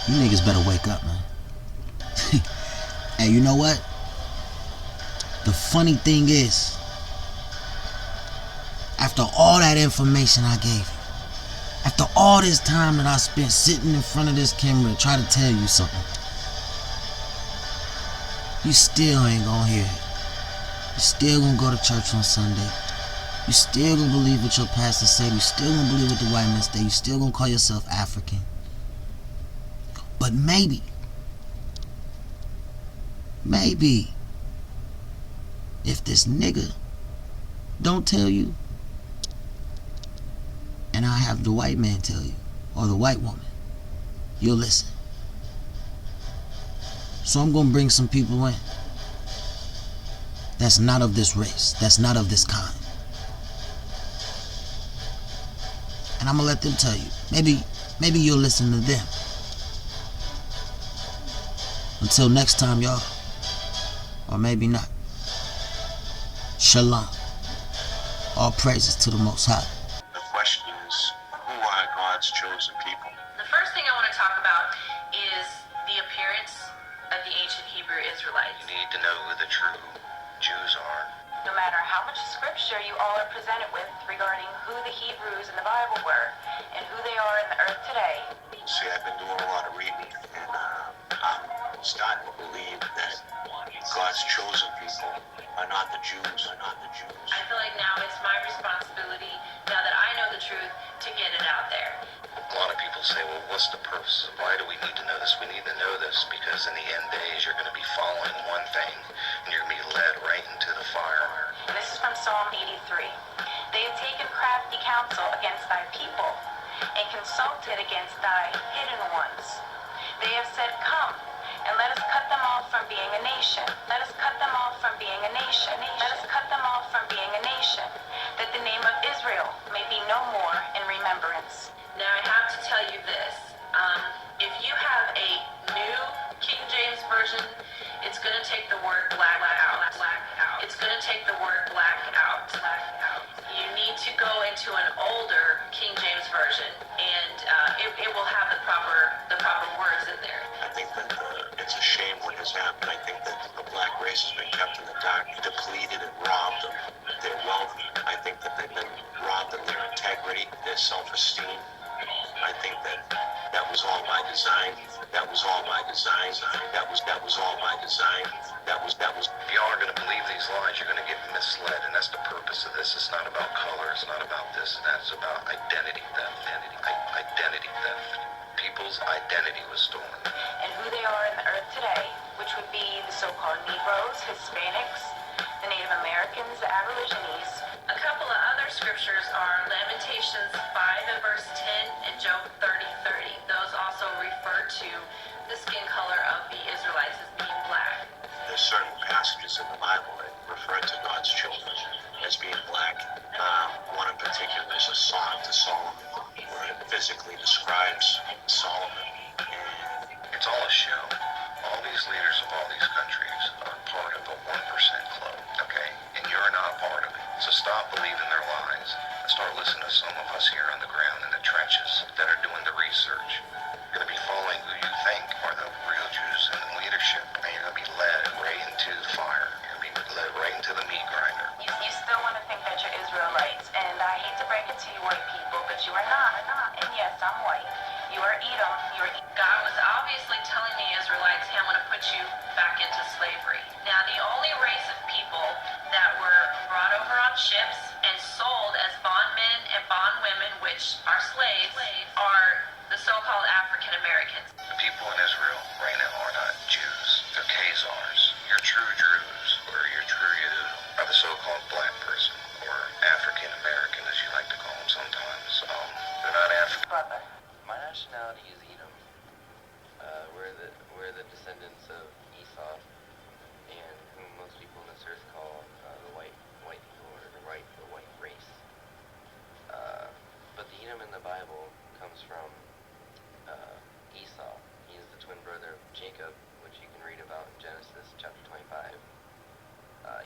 You niggas better wake up, man. And you know what? The funny thing is, after all that information I gave you, after all this time that I spent sitting in front of this camera to try to tell you something, you still ain't gonna hear it. You still gonna go to church on Sunday. You still gonna believe what your pastor said. You still gonna believe what the white man said. You still gonna call yourself African. But maybe, if this nigga don't tell you, and I have the white man tell you, or the white woman, you'll listen. So I'm gonna bring some people in that's not of this race, that's not of this kind. And I'm gonna let them tell you. Maybe you'll listen to them. Until next time, y'all. Or maybe not. Shalom. All praises to the Most High. The question is, who are God's chosen people? The first thing I want to talk about is the appearance of the ancient Hebrew Israelites. You need to know who the true Jews are. No matter how much scripture you all are presented with regarding who the Hebrews in the Bible were and who they are in the earth today. See, I've been doing a lot of reading, and I'm starting to believe that God's chosen people are not the Jews, I feel like now it's my responsibility, now that I know the truth, to get it out there. A lot of people say, well, what's the purpose? Why do we need to know this? We need to know this because in the end days you're going to be following one thing and you're going to be led right into the fire. This is from Psalm 83. They have taken crafty counsel against thy people and consulted against thy hidden ones. They have said, come, and let us cut them off from being a nation. Let us cut them off from being a nation. Let us cut them off from being a nation, that the name of Israel may be no more in remembrance. Now I have to tell you this. If you have a new King James Version, it's going to take the word black out. It's going to take the word black version, and it will have the proper words in there. I think that it's a shame what has happened. I think that the black race has been kept in the dark, depleted and robbed of their wealth. I think that they've been robbed of their integrity, their self-esteem. I think that that was all by design. That was all by design. That was all by design. That was. If y'all are going to believe these lies, you're going to get misled, and that's the purpose of this. It's not about color. It's not about this and that. It's about identity theft. Identity theft. People's identity was stolen. And who they are in the earth today, which would be the so-called Negroes, Hispanics, the Native Americans, the Aborigines. A couple of other scriptures are Lamentations 5 and verse 10 and Job 30:30. Those also refer to the skin color of the Israelites as being black. There's certain passages in the Bible that refer to God's children as being black. One in particular is a song to Solomon, where it physically describes Solomon. And it's all a show. All these leaders of all these countries are part of the 1% club, okay? And you're not part of it. So stop believing their lies and start listening to some of us here on the ground in the trenches that are doing the research. You're going to be following who you think are the real Jews in leadership, and you're going to be led right into the fire. You're going to be led right into the meat grinder. You still want to think that you're Israelites, and I hate to break it to you white people, but you are not. And yes, I'm white. You are Edom. God was obviously telling the Israelites, hey, I'm going to put you back into slavery. Now, the only race of people that were brought over on ships and sold as bondmen and bondwomen, which are slaves, are the so-called African Americans. The people in Israel right now are not Jews. They're Khazars. Your true Druze, or your true Yidden, are the so-called black person, or African American, as you like to call them sometimes. They're not African. Brother. My nationality is Edom. We're the descendants of Esau, and whom most people in this earth call the white people, or the white race. But the Edom in the Bible comes from Esau. He is the twin brother of Jacob, which you can read about in Genesis chapter 25.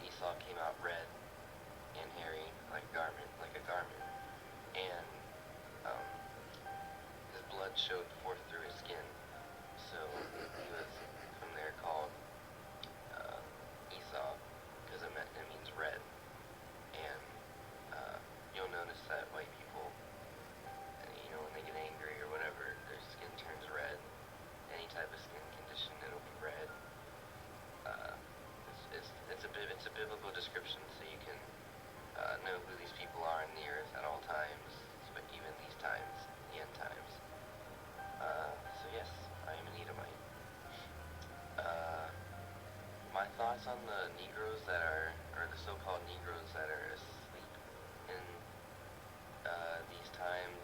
Esau came out red and hairy like a garment, and his blood showed forth through his skin. So he was from there called Esau, because it means red. And you'll notice that white people, when they get angry or whatever, their skin turns red. Any type of skin condition, it'll be red. It's a biblical description, so you can know who these people are in the earth at all times, but even these times, the end times. So yes, I am an Edomite. My thoughts on the Negroes or the so-called Negroes that are asleep in these times,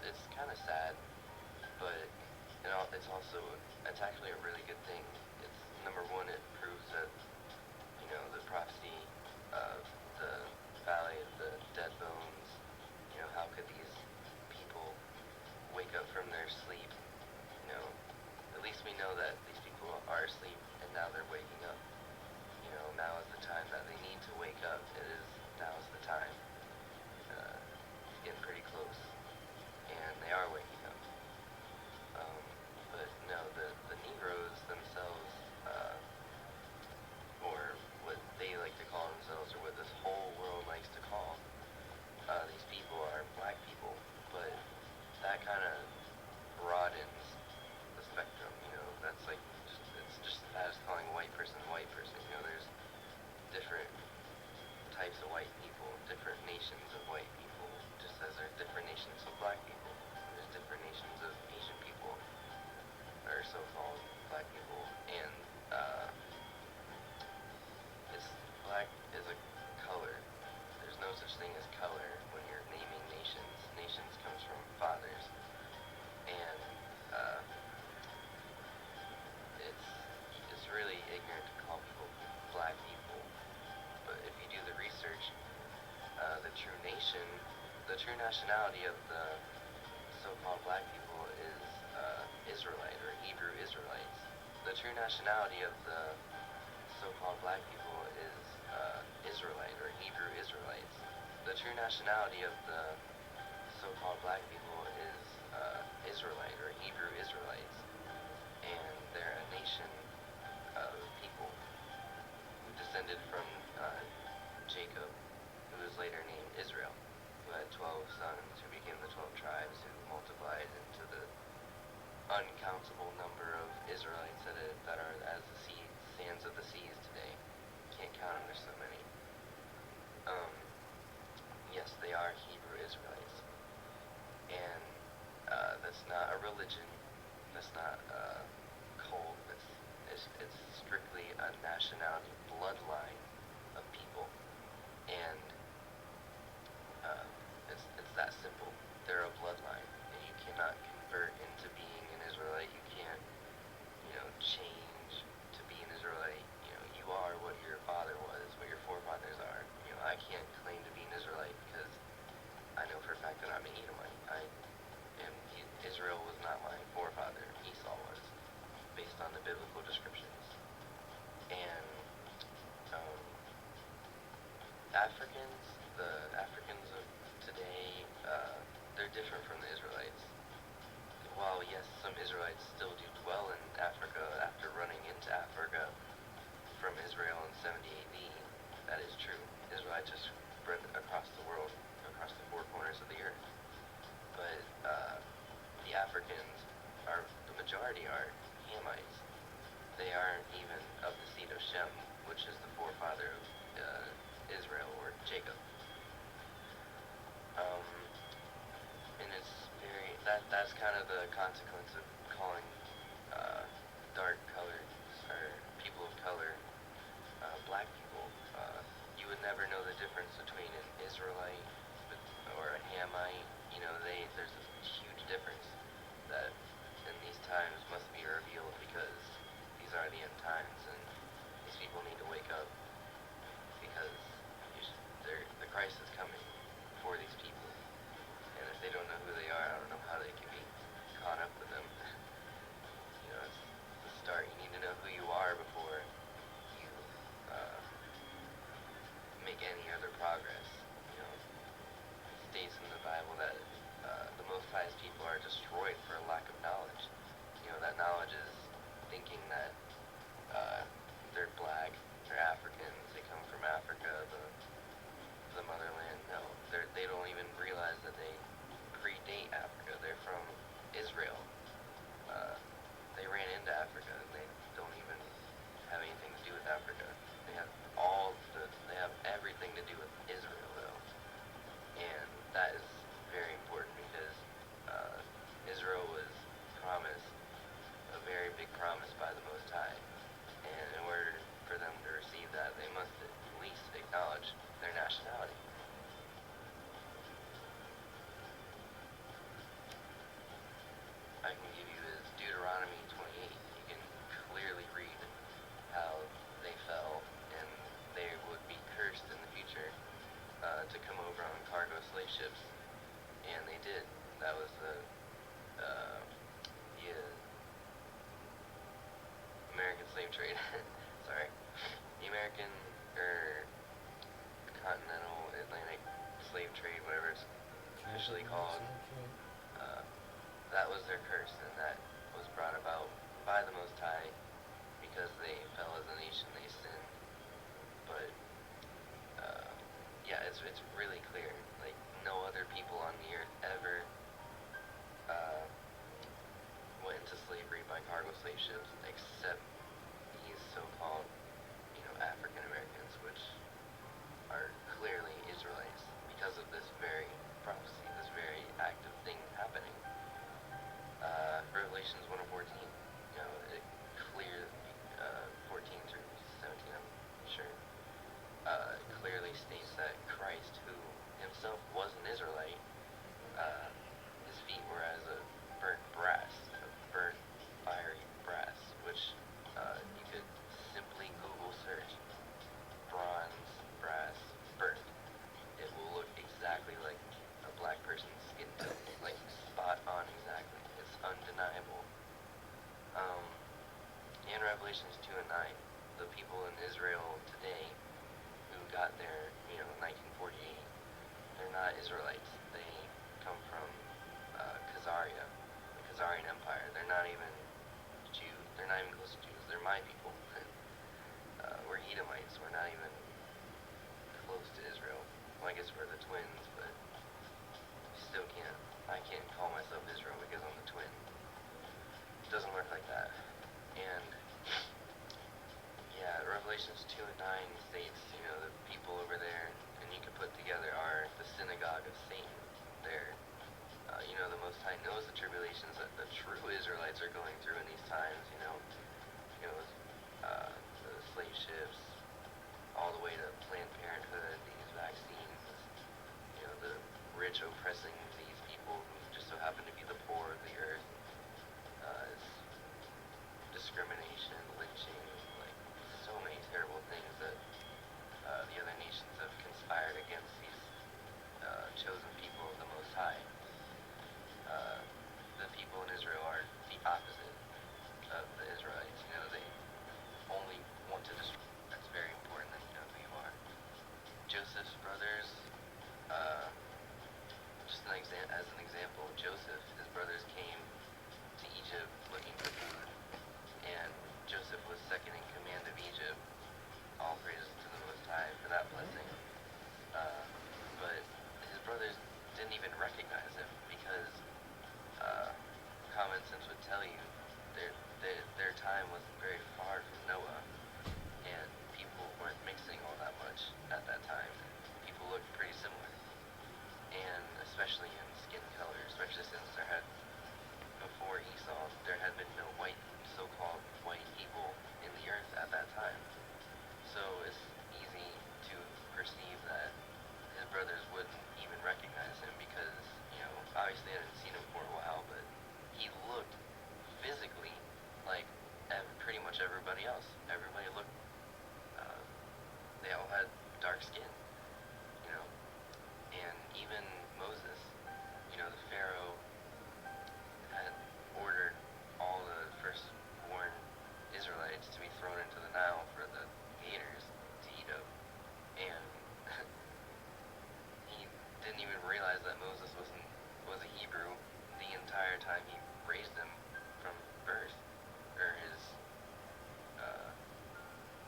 it's kind of sad, but it's actually a really good thing. It's number one, it proves that the prophecy of the valley of the dead bones. How could these people wake up from their sleep? At least we know that these people are asleep, and now they're waking up. Now is the time that they need to wake up. Now is the time. It's getting pretty close, and they are waking up. But no, the Negroes themselves, or what they like to call themselves, or what this whole world likes to call these people, are black people. But that kind of broadens the spectrum. That's like it's just as calling a white person a white person. There's different types of white people, different nations of white people, just as there's different nations of black people. There's different nations of Asian people, or so-called black people, and black is a color. There's no such thing as color when you're naming nations. Nations comes from fathers, and it's really ignorant to call people black people. But if you do the research, the true nationality of the so-called black people is Israelite, or Hebrew Israelites. The true nationality of the so-called black people is Israelite, or Hebrew Israelites. The true nationality of the so-called black people is Israelite or Hebrew Israelites, and they're a nation of people who descended from Jacob, who was later named Israel, who had 12 sons who became the 12 tribes, who multiplied into the uncountable number of Israelites that are as the sands of the seas today. Can't count them, there's so many. Yes, they are Hebrew Israelites, and that's not a religion, that's not a cult, it's strictly a nationality bloodline of people, and it's that simple. They're a bloodline, and you cannot convert into being an Israelite. You can't, change to be an Israelite. You are what your father was, what your forefathers are. I can't claim to be an Israelite because I know for a fact that I'm an Edomite. Israel was not my forefather. Esau was, based on the biblical descriptions. And the Africans of today, they're different from the Israelites. While yes, some Israelites still do dwell in Africa after running into Africa from Israel in 70 AD, that is true. Israelites just spread across the world, across the four corners of the earth. But the Africans the majority are Hamites. They aren't even of the seed of Shem, which is the forefather of Israel or Jacob. And it's that's kind of the consequence of calling dark color or people of color black people. You would never know the difference between an Israelite or a Hamite. There's a huge difference that in these times must be revealed, because these are the end times, and these people need to wake up, because the Christ is coming for these people, and if they don't know who they are, I don't know how they can be caught up with them. It's the start. You need to know who you are before you make any other progress. It states in the Bible that the Most High's people are destroyed for a lack of knowledge. That knowledge is thinking that they're black, they're Africans, they come from Africa, the motherland. No, they don't even realize that they predate Africa. They're from Israel. They ran into Africa, and they don't even have anything to do with Africa. They have everything to do with Israel, though, and that is very important, because Israel was promised a very big promise by the Most High, and in order for them to receive that, they must at least acknowledge their nationality. I can give you is Deuteronomy 28. You can clearly read how they fell, and they would be cursed in the future to come over on cargo slave ships, and they did. That was the American slave trade. Sorry, the American or continental Atlantic slave trade, whatever it's officially called. That was their curse, and that was brought about by the Most High because they fell as a nation, they sinned. But it's really clear. Like, no other people on the earth ever went into slavery by cargo slave ships except these so-called, African Americans, which are clearly Israelites because of this very prophecy, this very active thing happening. Revelations 1:14, it clear 14 through 17, I'm sure, clearly states that Christ, who himself was an Israelite, his feet were as a burnt brass, a burnt fiery brass, which you could simply Google search bronze, brass, burnt. It will look exactly like a black person's skin tone, like spot on exactly. It's undeniable. In Revelations 2 and 9, the people in Israel today who got there, 1948, they're not Israelites. They come from Khazaria, the Khazarian Empire. They're not even Jews. They're not even close to Jews. They're my people. We're Edomites. We're not even close to Israel. Well, I guess we're the twins, but still can't. I can't call myself Israel because I'm the twin. It doesn't work like that. And yeah, Revelations 2 and 9 states, the people over there, and you can put together, are the synagogue of Satan. They're, the Most High knows the tribulations that the true Israelites are going through in these times, the slave ships, all the way to Planned Parenthood, these vaccines, the rich oppressing these people who just so happen to be the poor of the earth, discrimination, lynching, like so many terrible things that the other nations have conspired against these chosen people of the Most High. The people in Israel are the opposite of the Israelites. They only want to destroy. That's very important that you know who you are. Joseph's brothers, just as an example, Joseph, his brothers came to Egypt looking for food, and Joseph was second in command of Egypt. All praises to the Most High for that blessing. But his brothers didn't even recognize him because common sense would tell you their time wasn't very far from Noah, and people weren't mixing all that much at that time. People looked pretty similar, and especially in skin color, especially since before Esau, there had been no so-called white people in the earth at that time. So it's easy to perceive that his brothers wouldn't even recognize him because, obviously they hadn't seen him for a while, but he looked physically like pretty much everybody else. Everybody looked, they all had dark skin, and even Moses, the Pharaoh had ordered all the firstborn Israelites to be thrown into the Nile for the gators to eat of, and he didn't even realize that Moses was a Hebrew the entire time he raised him from birth, or his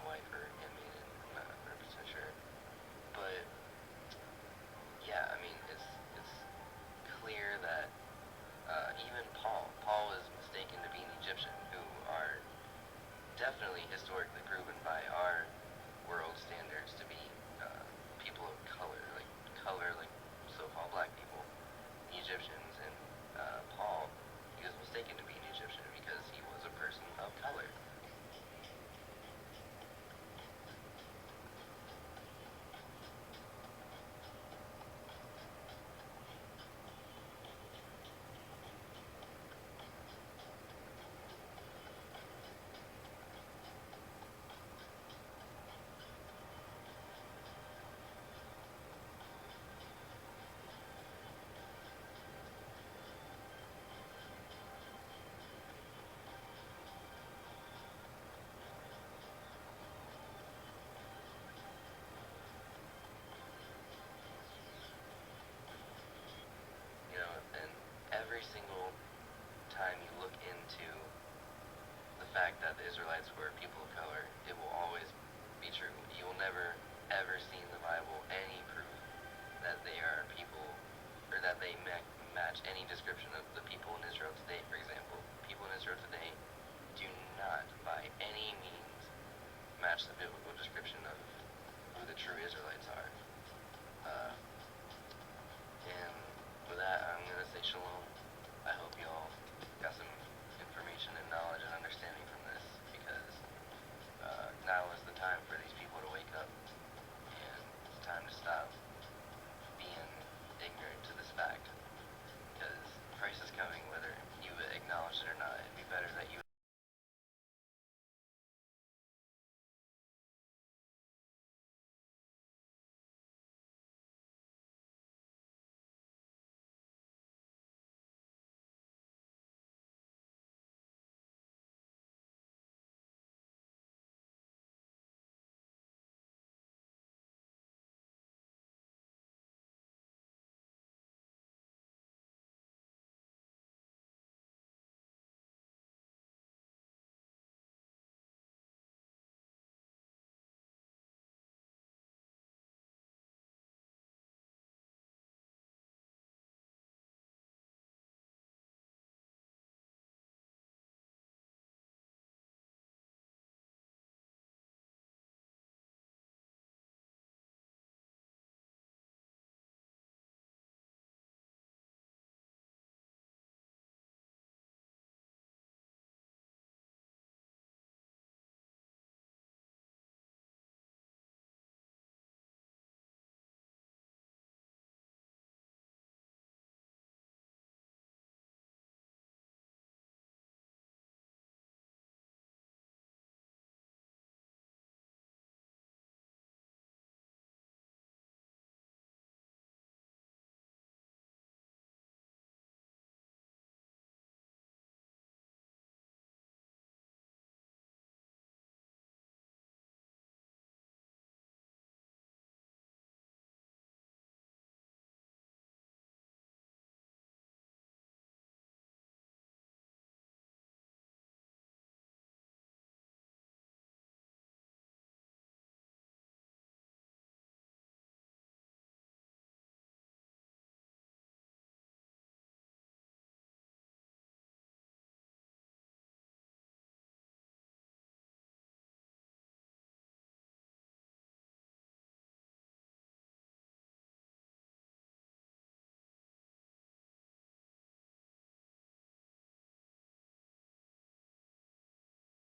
wife or handmaiden, I'm not 100% sure. But yeah, I mean, it's clear that even Paul was mistaken to be an Egyptian, who are definitely historically proven by our world standards to be people of color, like so-called black people, the Egyptians, and Paul, he was mistaken to be an Egyptian because he was a person of color. And every single time you look into the fact that the Israelites were people of color, it will always be true. You will never, ever see in the Bible any proof that they are people, or that they match any description of